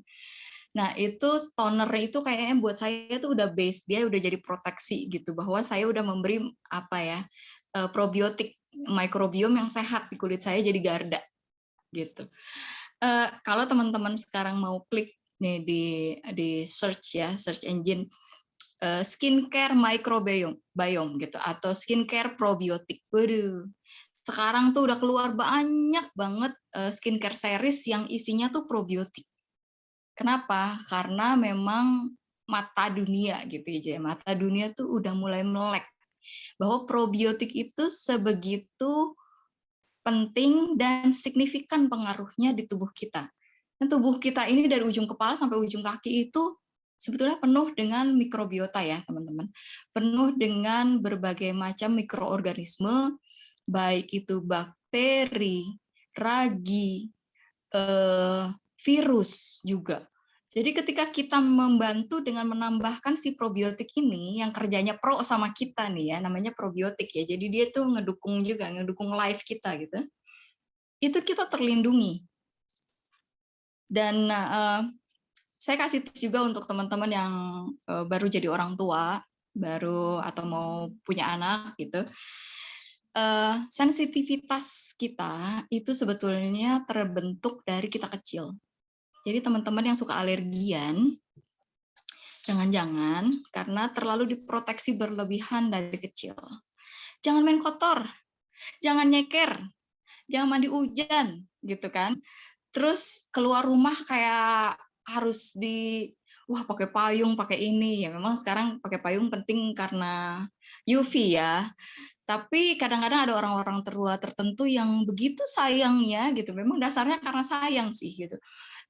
Speaker 1: Nah, itu toner itu kayaknya buat saya itu udah base, dia udah jadi proteksi gitu, bahwa saya udah memberi probiotik, mikrobiom yang sehat di kulit saya jadi garda gitu. Kalau teman-teman sekarang mau klik nih di search ya, search engine skincare microbiome gitu atau skincare probiotik. Waduh. Sekarang tuh udah keluar banyak banget skincare series yang isinya tuh probiotik. Kenapa? Karena memang mata dunia gitu ya, mata dunia tuh udah mulai melek bahwa probiotik itu sebegitu penting dan signifikan pengaruhnya di tubuh kita. Dan tubuh kita ini dari ujung kepala sampai ujung kaki itu sebetulnya penuh dengan mikrobiota ya, teman-teman. Penuh dengan berbagai macam mikroorganisme, baik itu bakteri, ragi, virus juga. Jadi ketika kita membantu dengan menambahkan si probiotik ini yang kerjanya pro sama kita nih ya, namanya probiotik ya. Jadi dia tuh ngedukung juga, ngedukung life kita gitu. Itu kita terlindungi. Dan saya kasih tips juga untuk teman-teman yang baru jadi orang tua, baru atau mau punya anak gitu. Sensitivitas kita itu sebetulnya terbentuk dari kita kecil. Jadi teman-teman yang suka alergian, jangan-jangan karena terlalu diproteksi berlebihan dari kecil. Jangan main kotor, jangan nyeker, jangan mandi hujan, gitu kan. Terus keluar rumah kayak harus pakai payung, pakai ini. Ya memang sekarang pakai payung penting karena UV ya. Tapi kadang-kadang ada orang-orang tua tertentu yang begitu sayangnya gitu. Memang dasarnya karena sayang sih gitu.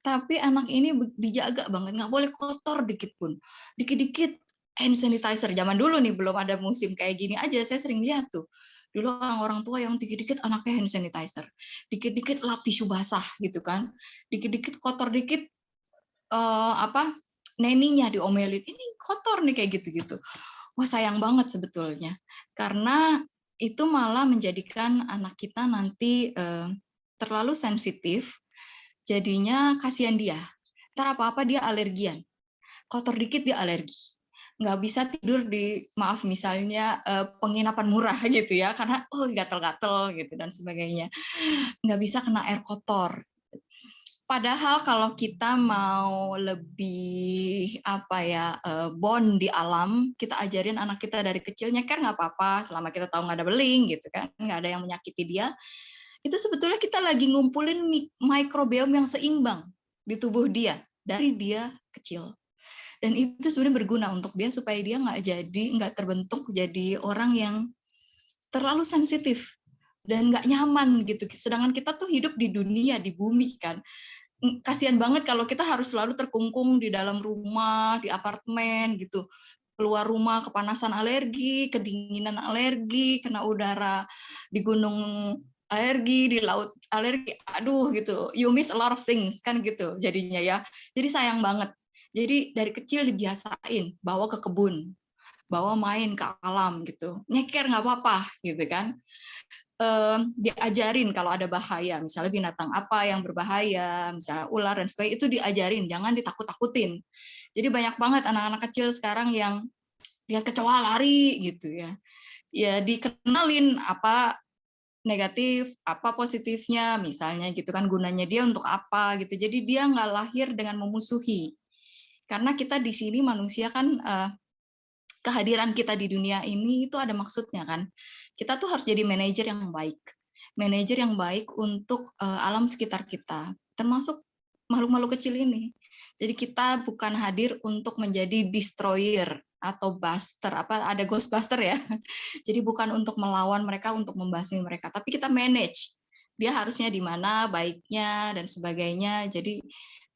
Speaker 1: Tapi anak ini dijaga banget, nggak boleh kotor dikit pun. Dikit-dikit hand sanitizer. Zaman dulu nih belum ada musim kayak gini aja, saya sering lihat tuh. Dulu orang tua yang dikit-dikit anaknya hand sanitizer. Dikit-dikit lap tisu basah gitu kan. Dikit-dikit kotor dikit neninya diomelin. Ini kotor nih kayak gitu-gitu. Wah, sayang banget sebetulnya. Karena itu malah menjadikan anak kita nanti terlalu sensitif. Jadinya kasihan dia. Ntar apa-apa dia alergian. Kotor dikit dia alergi. Nggak bisa tidur di, maaf misalnya, penginapan murah gitu ya, karena gatel-gatel gitu dan sebagainya. Nggak bisa kena air kotor. Padahal kalau kita mau lebih bond di alam, kita ajarin anak kita dari kecil nyeker nggak apa-apa, selama kita tahu nggak ada beling gitu kan, nggak ada yang menyakiti dia. Itu sebetulnya kita lagi ngumpulin mikrobiom yang seimbang di tubuh dia dari dia kecil. Dan itu sebenarnya berguna untuk dia supaya dia nggak terbentuk jadi orang yang terlalu sensitif dan nggak nyaman gitu. Sedangkan kita tuh hidup di dunia, di bumi kan. Kasihan banget kalau kita harus selalu terkungkung di dalam rumah, di apartemen gitu. Keluar rumah kepanasan alergi, kedinginan alergi, kena udara di gunung alergi, di laut alergi, aduh gitu, you miss a lot of things kan gitu jadinya ya. Jadi sayang banget. Jadi dari kecil dibiasain bawa ke kebun, bawa main ke alam gitu, nyeker nggak apa-apa gitu kan. Diajarin kalau ada bahaya, misalnya binatang apa yang berbahaya, misalnya ular dan sebagainya, itu diajarin, jangan ditakut-takutin. Jadi banyak banget anak-anak kecil sekarang yang lihat kecoa lari gitu ya. Ya dikenalin apa negatif, apa positifnya, misalnya gitu kan, gunanya dia untuk apa gitu. Jadi dia nggak lahir dengan memusuhi. Karena kita di sini manusia kan, kehadiran kita di dunia ini itu ada maksudnya kan. Kita tuh harus jadi manajer yang baik. Manajer yang baik untuk alam sekitar kita, termasuk makhluk-makhluk kecil ini. Jadi kita bukan hadir untuk menjadi destroyer atau buster, ada ghostbuster ya. Jadi bukan untuk melawan mereka, untuk membasmi mereka, tapi kita manage. Dia harusnya di mana baiknya dan sebagainya. Jadi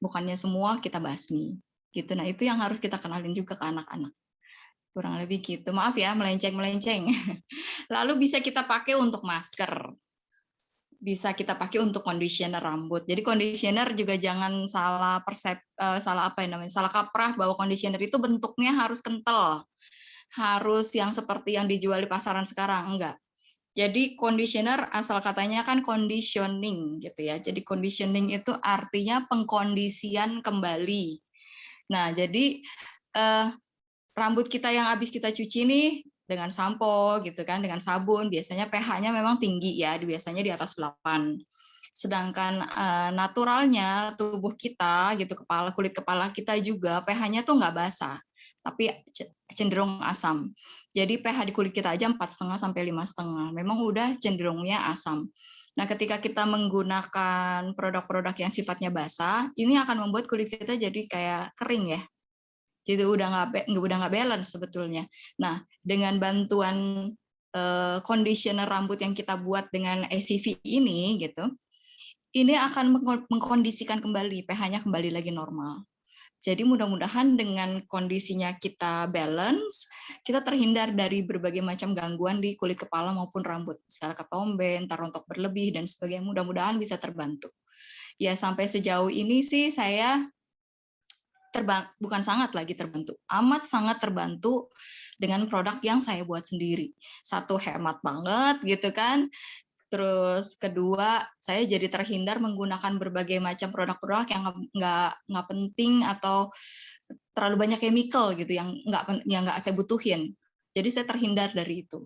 Speaker 1: bukannya semua kita basmi. Gitu. Nah, itu yang harus kita kenalin juga ke anak-anak. Kurang lebih gitu. Maaf ya, melenceng-melenceng. Lalu bisa kita pakai untuk masker. Bisa kita pakai untuk conditioner rambut. Jadi conditioner juga jangan salah salah kaprah bahwa conditioner itu bentuknya harus kental. Harus yang seperti yang dijual di pasaran sekarang, enggak. Jadi conditioner asal katanya kan conditioning gitu ya. Jadi conditioning itu artinya pengkondisian kembali. Nah, jadi rambut kita yang habis kita cuci nih dengan sampo gitu kan, dengan sabun, biasanya pH-nya memang tinggi ya, biasanya di atas 8. Sedangkan naturalnya tubuh kita gitu, kulit kepala kita juga pH-nya tuh nggak basah, tapi cenderung asam. Jadi pH di kulit kita aja 4,5 sampai 5,5. Memang udah cenderungnya asam. Nah, ketika kita menggunakan produk-produk yang sifatnya basah, ini akan membuat kulit kita jadi kayak kering ya. Jadi udah nggak balance sebetulnya. Nah, dengan bantuan conditioner rambut yang kita buat dengan ACV ini gitu, ini akan mengkondisikan kembali pH-nya kembali lagi normal. Jadi mudah-mudahan dengan kondisinya kita balance, kita terhindar dari berbagai macam gangguan di kulit kepala maupun rambut, misalnya ketombe, entar rontok berlebih, dan sebagainya. Mudah-mudahan bisa terbantu. Ya, sampai sejauh ini sih saya bukan sangat lagi terbantu, amat sangat terbantu dengan produk yang saya buat sendiri. Satu, hemat banget gitu kan. Terus kedua, saya jadi terhindar menggunakan berbagai macam produk-produk yang nggak penting atau terlalu banyak chemical gitu yang nggak saya butuhin. Jadi saya terhindar dari itu.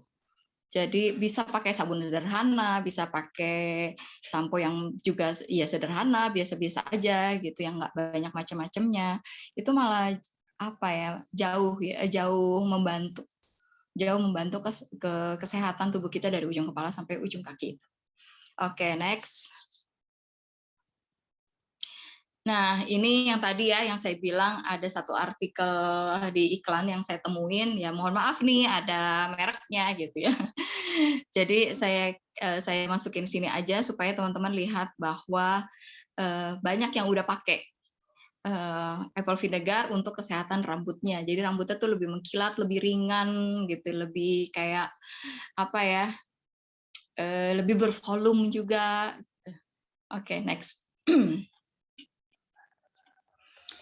Speaker 1: Jadi bisa pakai sabun sederhana, bisa pakai sampo yang juga ya sederhana, biasa-biasa aja gitu, yang nggak banyak macam-macamnya. Itu malah apa ya, jauh membantu ke kesehatan tubuh kita dari ujung kepala sampai ujung kaki. Oke, next. Nah, ini yang tadi ya, yang saya bilang ada satu artikel di iklan yang saya temuin, ya mohon maaf nih ada mereknya gitu ya. Jadi saya masukin sini aja supaya teman-teman lihat bahwa banyak yang udah pakai apple vinegar untuk kesehatan rambutnya. Jadi rambutnya tuh lebih mengkilat, lebih ringan gitu, lebih kayak apa ya, lebih bervolume juga. Oke, next.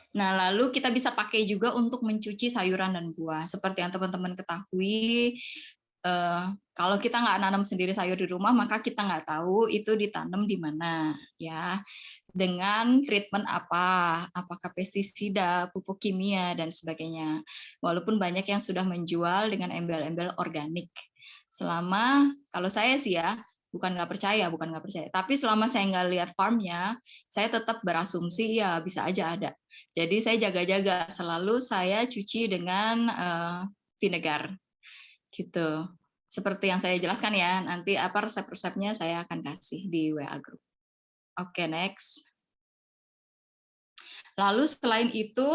Speaker 1: Nah, lalu kita bisa pakai juga untuk mencuci sayuran dan buah. Seperti yang teman-teman ketahui, kalau kita nggak nanam sendiri sayur di rumah, maka kita nggak tahu itu ditanam di mana, ya. Dengan treatment apa, apakah pestisida, pupuk kimia, dan sebagainya. Walaupun banyak yang sudah menjual dengan embel-embel organik. Kalau saya sih ya, bukan nggak percaya, tapi selama saya nggak lihat farmnya, saya tetap berasumsi ya bisa aja ada. Jadi saya jaga-jaga, selalu saya cuci dengan vinegar, gitu. Seperti yang saya jelaskan ya, nanti apa resep-resepnya saya akan kasih di WA Group. Oke, next. Lalu selain itu,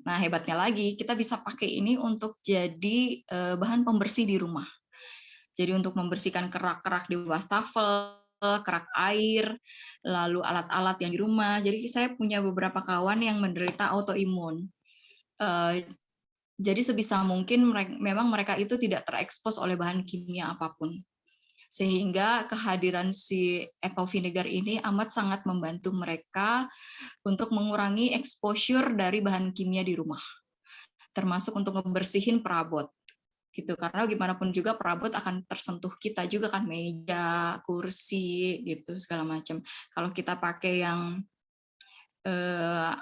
Speaker 1: nah hebatnya lagi, kita bisa pakai ini untuk jadi bahan pembersih di rumah. Jadi untuk membersihkan kerak-kerak di wastafel, kerak air, lalu alat-alat yang di rumah. Jadi saya punya beberapa kawan yang menderita autoimun. Jadi sebisa mungkin memang mereka itu tidak terekspos oleh bahan kimia apapun. Sehingga kehadiran si apple vinegar ini amat sangat membantu mereka untuk mengurangi exposure dari bahan kimia di rumah. Termasuk untuk membersihin perabot. Gitu, karena gimana pun juga perabot akan tersentuh kita juga kan, meja, kursi gitu segala macam. Kalau kita pakai yang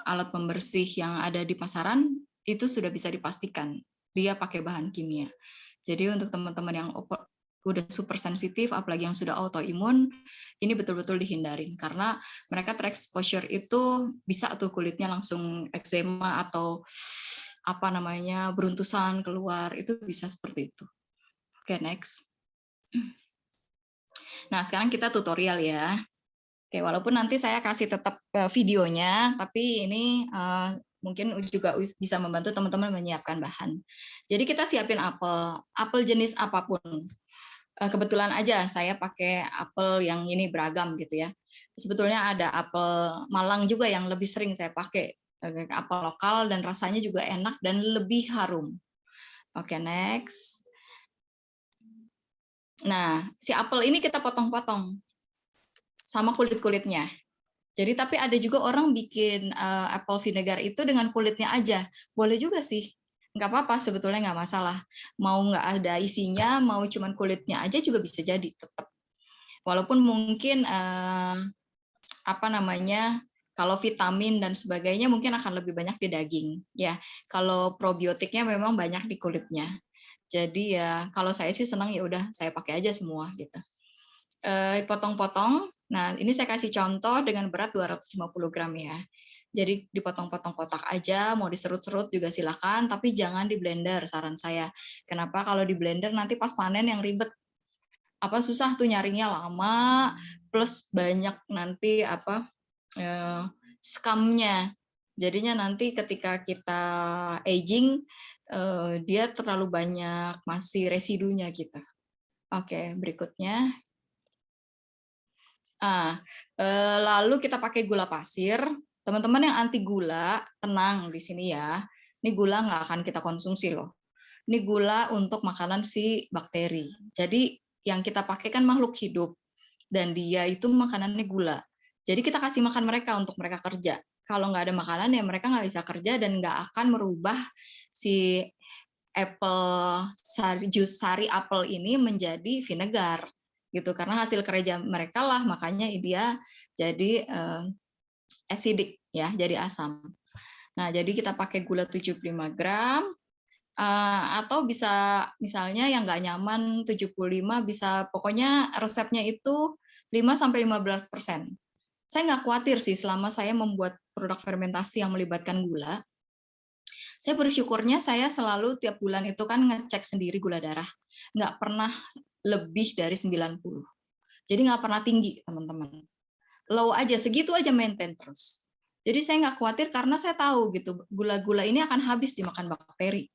Speaker 1: alat pembersih yang ada di pasaran, itu sudah bisa dipastikan dia pakai bahan kimia. Jadi untuk teman-teman yang udah super sensitif, apalagi yang sudah autoimun, ini betul-betul dihindarin karena mereka terexposure itu bisa tuh kulitnya langsung eksema atau apa namanya beruntusan keluar, itu bisa seperti itu. Oke, next. Nah, sekarang kita tutorial ya. Oke, walaupun nanti saya kasih tetap videonya, tapi ini mungkin juga bisa membantu teman-teman menyiapkan bahan. Jadi kita siapin apel jenis apapun. Kebetulan aja saya pakai apel yang ini beragam gitu ya. Sebetulnya ada apel Malang juga yang lebih sering saya pakai, apel lokal dan rasanya juga enak dan lebih harum. Oke, next. Nah, si apel ini kita potong-potong sama kulit-kulitnya. Jadi tapi ada juga orang bikin apple vinegar itu dengan kulitnya aja. Boleh juga sih. Nggak apa-apa, sebetulnya nggak masalah. Mau nggak ada isinya, mau cuman kulitnya aja juga bisa jadi tetap. Walaupun mungkin apa namanya, kalau vitamin dan sebagainya mungkin akan lebih banyak di daging. Ya, kalau probiotiknya memang banyak di kulitnya. Jadi ya kalau saya sih senang ya udah saya pakai aja semua gitu. Potong-potong. Nah, ini saya kasih contoh dengan berat 250 gram ya. Jadi dipotong-potong kotak aja, mau diserut-serut juga silakan, tapi jangan di blender saran saya. Kenapa? Kalau di blender nanti pas panen yang ribet. Apa susah tuh nyaringnya lama, plus banyak nanti apa skamnya. Jadinya nanti ketika kita aging dia terlalu banyak masih residunya kita. Oke, berikutnya. Lalu kita pakai gula pasir. Teman-teman yang anti gula, tenang di sini ya. Ini gula nggak akan kita konsumsi loh. Ini gula untuk makanan si bakteri. Jadi yang kita pakai kan makhluk hidup. Dan dia itu makanannya gula. Jadi kita kasih makan mereka untuk mereka kerja. Kalau nggak ada makanan ya mereka nggak bisa kerja dan nggak akan merubah si jus sari apel ini menjadi vinegar gitu karena hasil kerja mereka lah makanya dia jadi acidic ya, jadi asam. Nah, jadi kita pakai gula 75 gram atau bisa misalnya yang nggak nyaman 75 bisa pokoknya resepnya itu 5-15%. Saya nggak khawatir sih selama saya membuat produk fermentasi yang melibatkan gula. Saya bersyukurnya saya selalu tiap bulan itu kan ngecek sendiri gula darah. Nggak pernah lebih dari 90. Jadi nggak pernah tinggi, teman-teman. Low aja, segitu aja maintain terus. Jadi saya nggak khawatir karena saya tahu gitu gula-gula ini akan habis dimakan bakteri.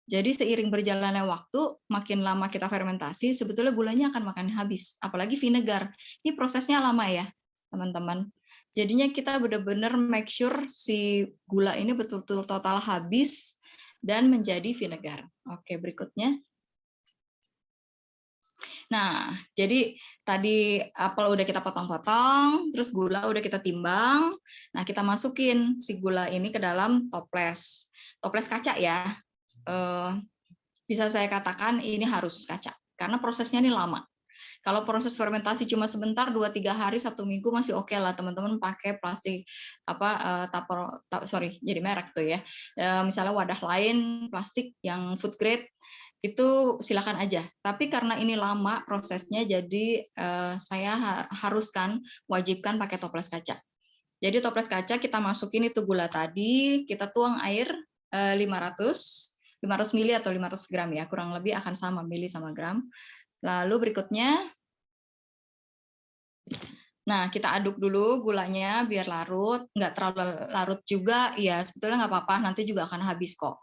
Speaker 1: Jadi seiring berjalannya waktu, makin lama kita fermentasi, sebetulnya gulanya akan makan habis. Apalagi vinegar. Ini prosesnya lama ya, teman-teman. Jadinya kita benar-benar make sure si gula ini betul-betul total habis dan menjadi vinegar. Oke, berikutnya. Nah, jadi tadi apel udah kita potong-potong, terus gula udah kita timbang. Nah, kita masukin si gula ini ke dalam toples. Toples kaca ya. Bisa saya katakan ini harus kaca karena prosesnya ini lama. Kalau proses fermentasi cuma sebentar 2-3 hari 1 minggu masih oke lah teman-teman pakai plastik jadi merek tuh ya. Misalnya wadah lain plastik yang food grade itu silakan aja. Tapi karena ini lama prosesnya jadi saya wajibkan pakai toples kaca. Jadi toples kaca kita masukin itu gula tadi, kita tuang air 500 mili atau 500 gram ya, kurang lebih akan sama mili sama gram. Lalu berikutnya, nah kita aduk dulu gulanya biar larut, nggak terlalu larut juga, ya sebetulnya nggak apa-apa, nanti juga akan habis kok.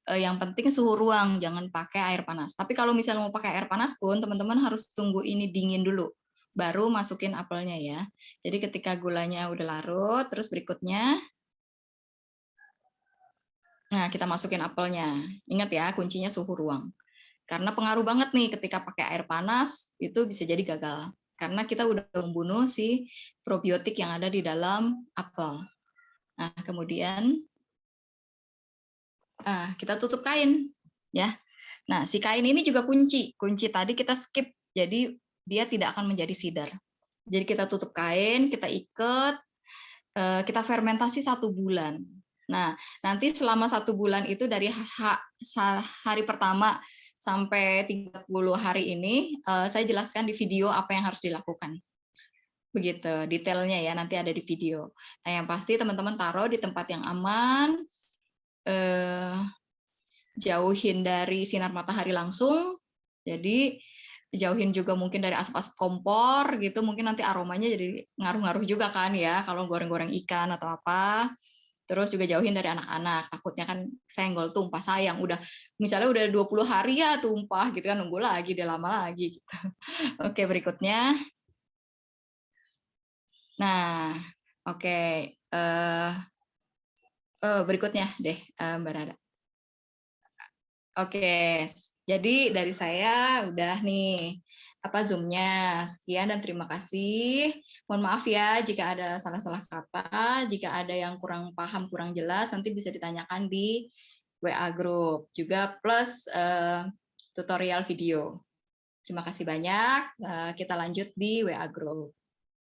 Speaker 1: Yang penting suhu ruang, jangan pakai air panas. Tapi kalau misalnya mau pakai air panas pun, teman-teman harus tunggu ini dingin dulu, baru masukin apelnya ya. Jadi ketika gulanya udah larut, terus berikutnya, nah, kita masukin apelnya. Ingat ya, kuncinya suhu ruang. Karena pengaruh banget nih ketika pakai air panas, itu bisa jadi gagal. Karena kita udah membunuh si probiotik yang ada di dalam apel. Nah, kemudian kita tutup kain. Ya. Nah, si kain ini juga kunci. Kunci tadi kita skip, jadi dia tidak akan menjadi sidar. Jadi kita tutup kain, kita ikat, kita fermentasi 1 bulan. Nah, nanti selama 1 bulan itu dari hari pertama sampai 30 hari ini, saya jelaskan di video apa yang harus dilakukan. Begitu, detailnya ya, nanti ada di video. Nah, yang pasti teman-teman taruh di tempat yang aman, jauhin dari sinar matahari langsung, jadi jauhin juga mungkin dari asap-asap kompor gitu, mungkin nanti aromanya jadi ngaruh-ngaruh juga kan ya, kalau goreng-goreng ikan atau apa. Terus juga jauhin dari anak-anak, takutnya kan senggol, tumpah, sayang. Misalnya udah 20 hari ya tumpah gitu kan, nunggu lagi, dia lama lagi gitu. Oke, berikutnya. Nah, oke. Berikutnya deh, Mbak Nada. Oke, jadi dari saya udah nih Zoom-nya. Sekian dan terima kasih. Mohon maaf ya jika ada salah-salah kata, jika ada yang kurang paham, kurang jelas, nanti bisa ditanyakan di WA Group. Juga plus tutorial video. Terima kasih banyak. Kita lanjut di WA Group.